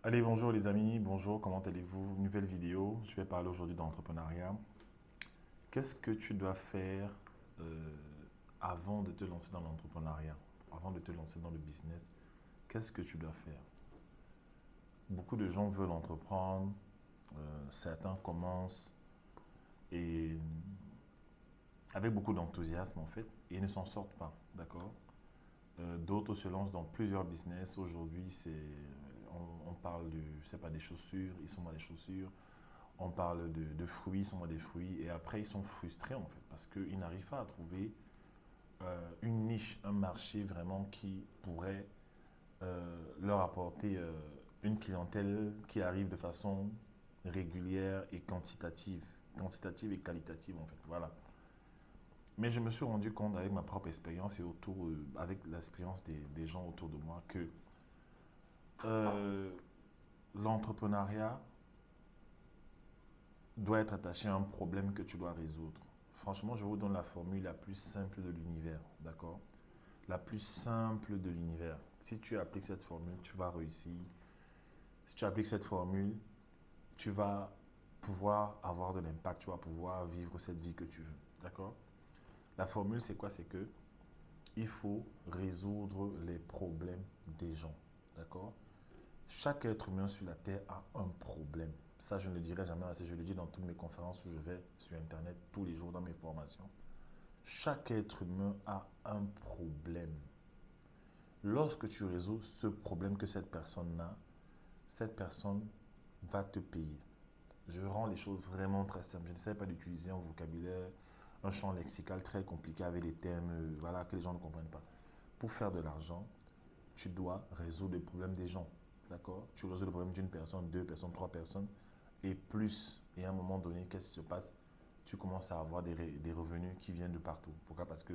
Allez, bonjour les amis, bonjour, comment allez-vous? Nouvelle vidéo, je vais parler aujourd'hui d'entrepreneuriat. Qu'est-ce que tu dois faire euh, avant de te lancer dans l'entrepreneuriat, avant de te lancer dans le business? Qu'est-ce que tu dois faire? Beaucoup de gens veulent entreprendre, certains commencent et avec beaucoup d'enthousiasme en fait, et ne s'en sortent pas, d'accord? D'autres se lancent dans plusieurs business. Aujourd'hui, on parle de, je sais pas, des chaussures, ils sont dans les chaussures. On parle de fruits, ils sont dans des fruits. Et après, ils sont frustrés en fait, parce qu'ils n'arrivent pas à trouver une niche, un marché vraiment qui pourrait leur apporter une clientèle qui arrive de façon régulière et quantitative. Quantitative et qualitative en fait. Voilà. Mais je me suis rendu compte avec ma propre expérience et avec l'expérience des gens autour de moi que euh, l'entrepreneuriat doit être attaché à un problème que tu dois résoudre. Franchement, je vous donne la formule la plus simple de l'univers, d'accord? La plus simple de l'univers. Si tu appliques cette formule, tu vas réussir. Si tu appliques cette formule, tu vas pouvoir avoir de l'impact, tu vas pouvoir vivre cette vie que tu veux, d'accord? La formule, c'est quoi? C'est que il faut résoudre les problèmes des gens, d'accord? Chaque être humain sur la Terre a un problème. Ça, je ne le dirai jamais assez. Je le dis dans toutes mes conférences où je vais sur Internet tous les jours dans mes formations. Chaque être humain a un problème. Lorsque tu résous ce problème que cette personne a, cette personne va te payer. Je rends les choses vraiment très simples. Je ne sais pas d'utiliser un vocabulaire, un champ lexical très compliqué avec des termes voilà, que les gens ne comprennent pas. Pour faire de l'argent, tu dois résoudre le problème des gens. D'accord? Tu résous le problème d'une personne, deux personnes, trois personnes et plus. Et à un moment donné, qu'est-ce qui se passe? Tu commences à avoir des revenus qui viennent de partout. Pourquoi? Parce que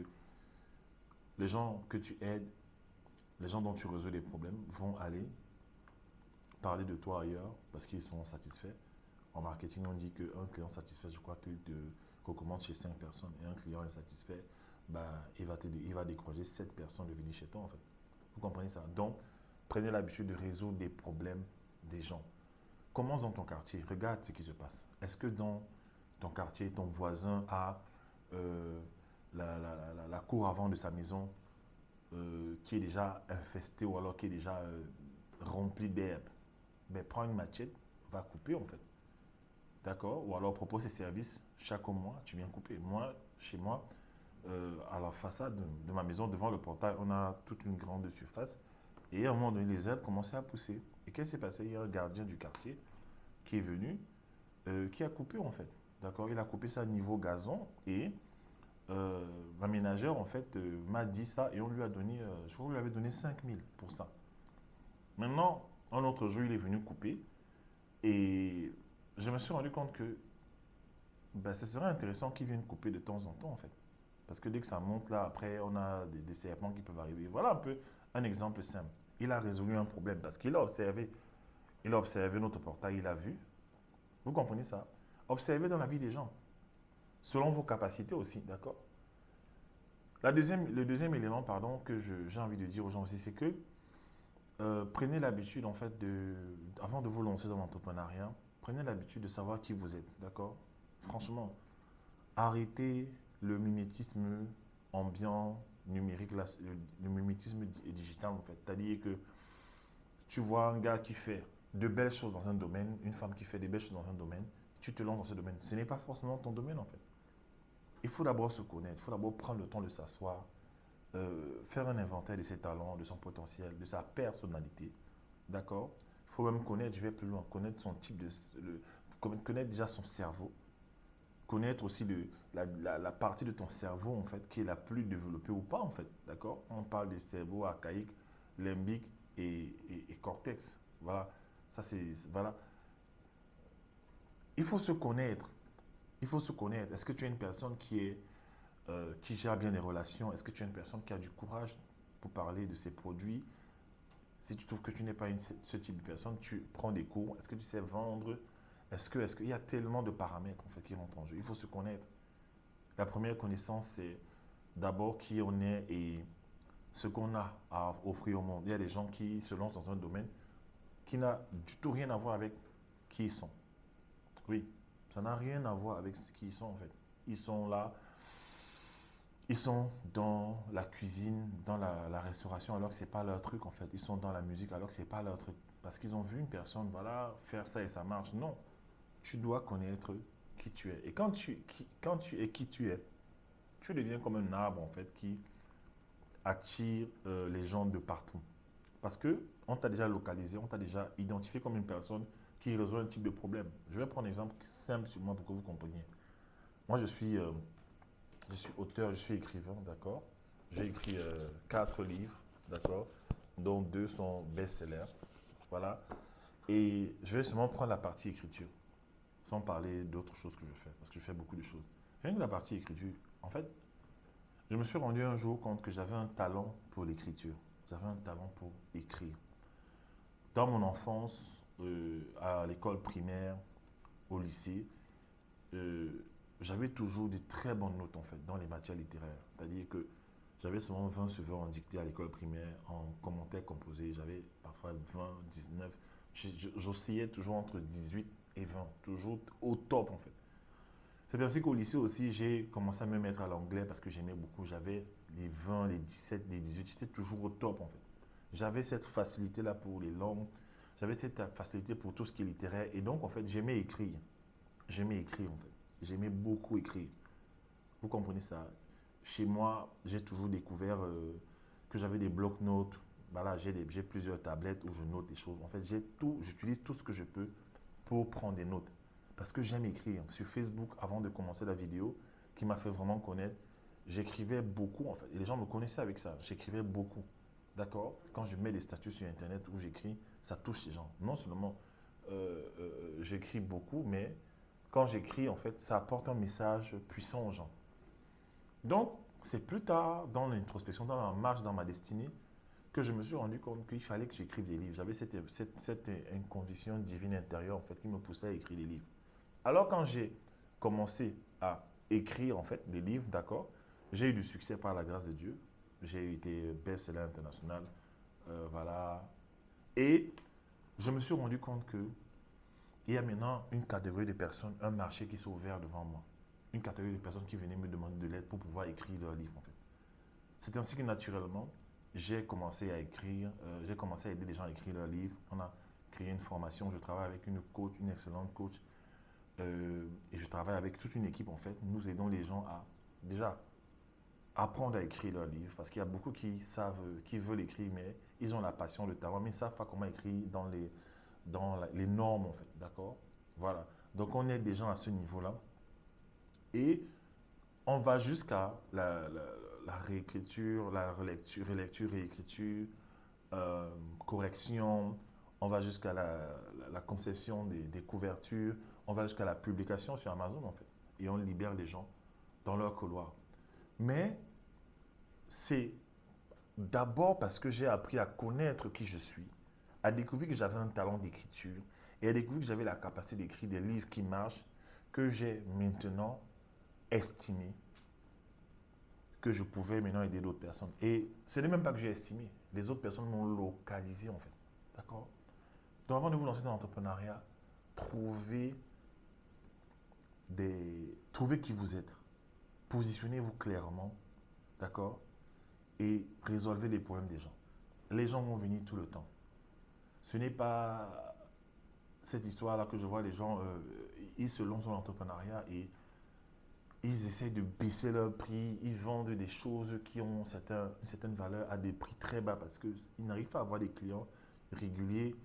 les gens que tu aides, les gens dont tu résous les problèmes vont aller parler de toi ailleurs parce qu'ils sont satisfaits. En marketing, on dit qu'un client satisfait, je crois qu'il te recommande chez 5 personnes. Et un client insatisfait, bah, il va décrocher 7 personnes de venir chez toi en fait. Vous comprenez ça? Donc, prenez l'habitude de résoudre des problèmes des gens. Commence dans ton quartier, regarde ce qui se passe. Est-ce que dans ton quartier, ton voisin a euh, la cour avant de sa maison qui est déjà infestée ou alors qui est déjà remplie d'herbe? Ben, prends une machette, va couper en fait. D'accord? Ou alors propose ces services chaque mois, tu viens couper. Moi, chez moi, à la façade de ma maison, devant le portail, on a toute une grande surface. Et à un moment donné, les herbes commençaient à pousser. Et qu'est-ce qui s'est passé? Il y a un gardien du quartier qui est venu, qui a coupé en fait. D'accord? Il a coupé ça niveau gazon et ma ménagère en fait m'a dit ça et on lui a donné, je crois qu'on lui avait donné 5 000 pour ça. Maintenant, un autre jour, il est venu couper et je me suis rendu compte que ben, ce serait intéressant qu'ils viennent couper de temps en temps en fait. Parce que dès que ça monte là, après, on a des serpents qui peuvent arriver. Voilà un peu un exemple simple. Il a résolu un problème parce il a observé notre portail, il a vu. Vous comprenez ça? Observez dans la vie des gens, selon vos capacités aussi, d'accord? Le deuxième élément, pardon, que j'ai envie de dire aux gens aussi, c'est que prenez l'habitude, en fait, avant de vous lancer dans l'entrepreneuriat, prenez l'habitude de savoir qui vous êtes, d'accord? Franchement, arrêtez le mimétisme ambiant, numérique, le mimétisme digital, en fait. C'est-à-dire que tu vois un gars qui fait de belles choses dans un domaine, une femme qui fait de belles choses dans un domaine, tu te lances dans ce domaine. Ce n'est pas forcément ton domaine, en fait. Il faut d'abord se connaître, il faut d'abord prendre le temps de s'asseoir, faire un inventaire de ses talents, de son potentiel, de sa personnalité. D'accord? Il faut même connaître, je vais plus loin, connaître son type connaître déjà son cerveau, connaître aussi la partie de ton cerveau en fait qui est la plus développée ou pas en fait. D'accord? On parle des cerveaux archaïques, limbique et cortex. Voilà. Ça c'est voilà. Il faut se connaître. Il faut se connaître. Est-ce que tu es une personne qui gère bien les relations? Est-ce que tu es une personne qui a du courage pour parler de ses produits? Si tu trouves que tu n'es pas ce type de personne, tu prends des cours. Est-ce que tu sais vendre? Est-ce qu'il y a tellement de paramètres en fait qui rentrent en jeu? Il faut se connaître. La première connaissance, c'est d'abord qui on est et ce qu'on a à offrir au monde. Il y a des gens qui se lancent dans un domaine qui n'a du tout rien à voir avec qui ils sont. Oui, ça n'a rien à voir avec ce qu'ils sont en fait. Ils sont là, ils sont dans la cuisine, dans la restauration, alors que ce n'est pas leur truc en fait. Ils sont dans la musique, alors que ce n'est pas leur truc. Parce qu'ils ont vu une personne, voilà, faire ça et ça marche. Non, tu dois connaître qui tu es. Et quand tu es qui tu es, tu deviens comme un arbre en fait qui attire les gens de partout. Parce que on t'a déjà localisé, on t'a déjà identifié comme une personne qui résout un type de problème. Je vais prendre un exemple simple sur moi pour que vous compreniez. Moi, je suis auteur, je suis écrivain, d'accord. J'ai écrit 4 livres, d'accord, dont 2 sont best-sellers. Voilà. Et je vais seulement prendre la partie écriture, sans parler d'autres choses que je fais, parce que je fais beaucoup de choses. Rien que la partie écriture, en fait, je me suis rendu un jour compte que j'avais un talent pour l'écriture. J'avais un talent pour écrire. Dans mon enfance, à l'école primaire, au lycée, euh, j'avais toujours de très bonnes notes en fait dans les matières littéraires. C'est-à-dire que j'avais souvent 20 sur 20 en dictée à l'école primaire, en commentaire composé. J'avais parfois 20, 19. J'oscillais toujours entre 18 et 20, toujours au top en fait. C'est ainsi qu'au lycée aussi, j'ai commencé à me mettre à l'anglais parce que j'aimais beaucoup. J'avais les 20, les 17, les 18. J'étais toujours au top en fait. J'avais cette facilité-là pour les langues. J'avais cette facilité pour tout ce qui est littéraire. Et donc, en fait, j'aimais écrire. J'aimais écrire, en fait. J'aimais beaucoup écrire. Vous comprenez ça? Chez moi, j'ai toujours découvert que j'avais des blocs-notes. Voilà, j'ai plusieurs tablettes où je note des choses. En fait, j'utilise tout ce que je peux pour prendre des notes. Parce que j'aime écrire. Sur Facebook, avant de commencer la vidéo, qui m'a fait vraiment connaître, j'écrivais beaucoup, en fait. Et les gens me connaissaient avec ça. J'écrivais beaucoup. D'accord? Quand je mets des statuts sur Internet où j'écris, ça touche les gens. Non seulement j'écris beaucoup, mais quand j'écris, en fait, ça apporte un message puissant aux gens. Donc, c'est plus tard, dans l'introspection, dans la marche dans ma destinée, que je me suis rendu compte qu'il fallait que j'écrive des livres. J'avais cette une conviction divine intérieure, en fait, qui me poussait à écrire des livres. Alors, quand j'ai commencé à écrire, en fait, des livres, d'accord, j'ai eu du succès par la grâce de Dieu. J'ai été best-seller international, voilà. Et je me suis rendu compte que il y a maintenant une catégorie de personnes, un marché qui s'est ouvert devant moi. Une catégorie de personnes qui venaient me demander de l'aide pour pouvoir écrire leur livre, en fait. C'est ainsi que naturellement, j'ai commencé à écrire, j'ai commencé à aider les gens à écrire leurs livres. On a créé une formation, je travaille avec une coach, une excellente coach, et je travaille avec toute une équipe, en fait. Nous aidons les gens à, déjà, apprendre à écrire leurs livres, parce qu'il y a beaucoup qui savent, qui veulent écrire, mais ils ont la passion, le talent, mais ils ne savent pas comment écrire les normes, en fait, d'accord? Voilà. Donc, on aide des gens à ce niveau-là. Et on va jusqu'à la réécriture, la relecture, relecture, réécriture, correction. On va jusqu'à la conception des couvertures. On va jusqu'à la publication sur Amazon, en fait. Et on libère les gens dans leur couloir. Mais c'est d'abord parce que j'ai appris à connaître qui je suis, à découvrir que j'avais un talent d'écriture et à découvrir que j'avais la capacité d'écrire des livres qui marchent, que j'ai maintenant estimé que je pouvais maintenant aider d'autres personnes. Et ce n'est même pas que j'ai estimé, les autres personnes m'ont localisé en fait. D'accord? Donc avant de vous lancer dans l'entrepreneuriat, trouvez, trouvez qui vous êtes. Positionnez-vous clairement, d'accord? Et résolvez les problèmes des gens. Les gens vont venir tout le temps. Ce n'est pas cette histoire-là que je vois les gens, ils se lancent dans l'entrepreneuriat et ils essayent de baisser leur prix, ils vendent des choses qui ont une certaine valeur à des prix très bas parce qu'ils n'arrivent pas à avoir des clients réguliers